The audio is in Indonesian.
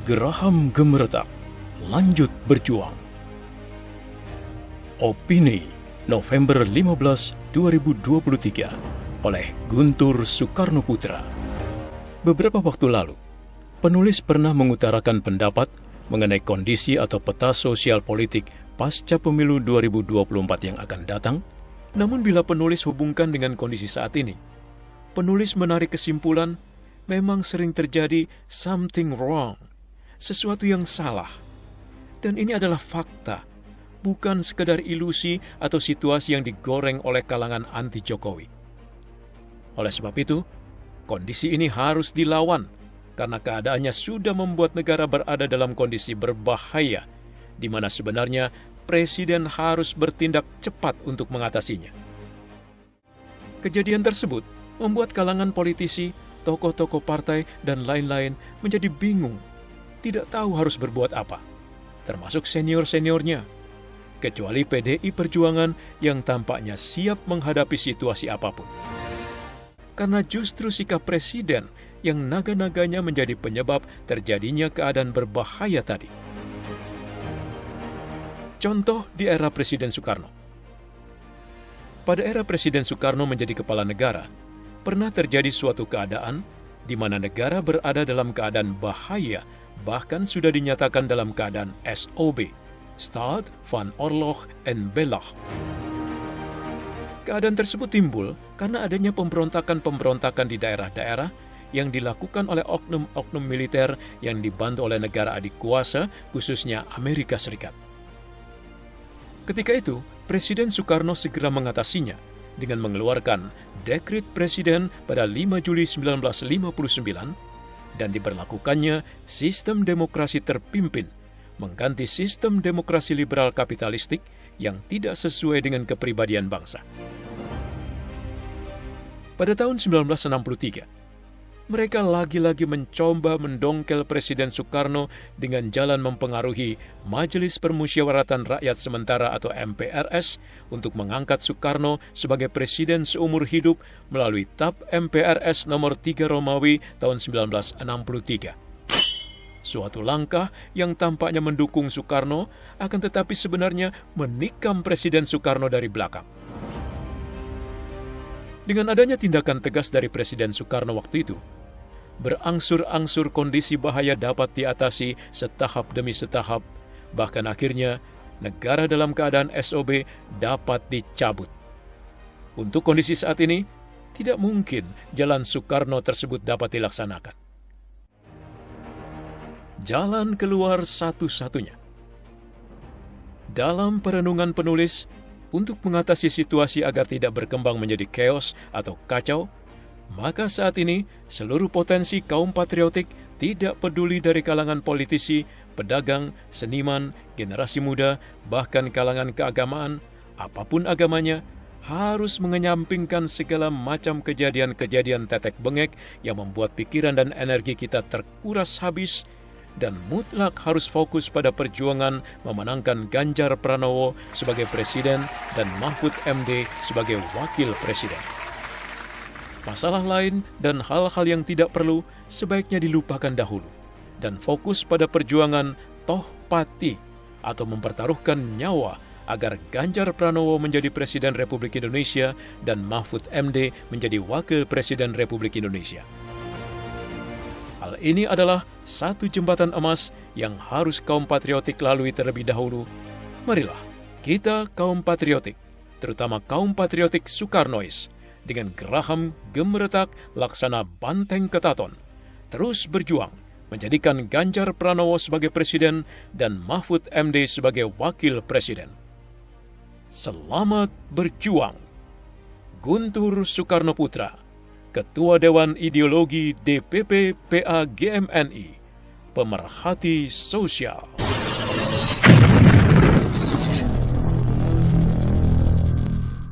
Geraham gemeretak, lanjut berjuang. Opini November 15, 2023 oleh Guntur Soekarnoputra. Beberapa waktu lalu, penulis pernah mengutarakan pendapat mengenai kondisi atau peta sosial politik pasca pemilu 2024 yang akan datang. Namun bila penulis hubungkan dengan kondisi saat ini, penulis menarik kesimpulan memang sering terjadi something wrong, sesuatu yang salah. Dan ini adalah fakta, bukan sekadar ilusi atau situasi yang digoreng oleh kalangan anti Jokowi. Oleh sebab itu, kondisi ini harus dilawan karena keadaannya sudah membuat negara berada dalam kondisi berbahaya, di mana sebenarnya Presiden harus bertindak cepat untuk mengatasinya. Kejadian tersebut membuat kalangan politisi, tokoh-tokoh partai, dan lain-lain menjadi bingung, tidak tahu harus berbuat apa, termasuk senior-seniornya, kecuali PDI Perjuangan yang tampaknya siap menghadapi situasi apapun. Karena justru sikap Presiden yang naga-naganya menjadi penyebab terjadinya keadaan berbahaya tadi. Contoh di era Presiden Soekarno. Pada era Presiden Soekarno menjadi kepala negara, pernah terjadi suatu keadaan di mana negara berada dalam keadaan bahaya, bahkan sudah dinyatakan dalam keadaan SOB, Staat van Oorlog en Beleg. Keadaan tersebut timbul karena adanya pemberontakan-pemberontakan di daerah-daerah yang dilakukan oleh oknum-oknum militer yang dibantu oleh negara adik kuasa, khususnya Amerika Serikat. Ketika itu, Presiden Soekarno segera mengatasinya dengan mengeluarkan Dekret Presiden pada 5 Juli 1959 dan diberlakukannya sistem demokrasi terpimpin, mengganti sistem demokrasi liberal kapitalistik yang tidak sesuai dengan kepribadian bangsa. Pada tahun 1963, mereka lagi-lagi mencoba mendongkel Presiden Soekarno dengan jalan mempengaruhi Majelis Permusyawaratan Rakyat Sementara atau MPRS untuk mengangkat Soekarno sebagai Presiden seumur hidup melalui TAP MPRS nomor 3 Romawi tahun 1963. Suatu langkah yang tampaknya mendukung Soekarno, akan tetapi sebenarnya menikam Presiden Soekarno dari belakang. Dengan adanya tindakan tegas dari Presiden Soekarno waktu itu, berangsur-angsur kondisi bahaya dapat diatasi setahap demi setahap, bahkan akhirnya negara dalam keadaan SOB dapat dicabut. Untuk kondisi saat ini, tidak mungkin jalan Soekarno tersebut dapat dilaksanakan. Jalan keluar satu-satunya. Dalam perenungan penulis, untuk mengatasi situasi agar tidak berkembang menjadi chaos atau kacau, maka saat ini seluruh potensi kaum patriotik, tidak peduli dari kalangan politisi, pedagang, seniman, generasi muda, bahkan kalangan keagamaan, apapun agamanya, harus mengenyampingkan segala macam kejadian-kejadian tetek bengek yang membuat pikiran dan energi kita terkuras habis, dan mutlak harus fokus pada perjuangan memenangkan Ganjar Pranowo sebagai Presiden dan Mahfud MD sebagai Wakil Presiden. Masalah lain dan hal-hal yang tidak perlu sebaiknya dilupakan dahulu dan fokus pada perjuangan toh pati atau mempertaruhkan nyawa agar Ganjar Pranowo menjadi Presiden Republik Indonesia dan Mahfud MD menjadi Wakil Presiden Republik Indonesia. Hal ini adalah satu jembatan emas yang harus kaum patriotik lalui terlebih dahulu. Marilah kita kaum patriotik, terutama kaum patriotik Soekarnois, dengan geraham gemeretak laksana banteng ketaton, terus berjuang menjadikan Ganjar Pranowo sebagai Presiden dan Mahfud MD sebagai Wakil Presiden. Selamat berjuang. Guntur Soekarnoputra, Ketua Dewan Ideologi DPP PA GMNI, pemerhati sosial.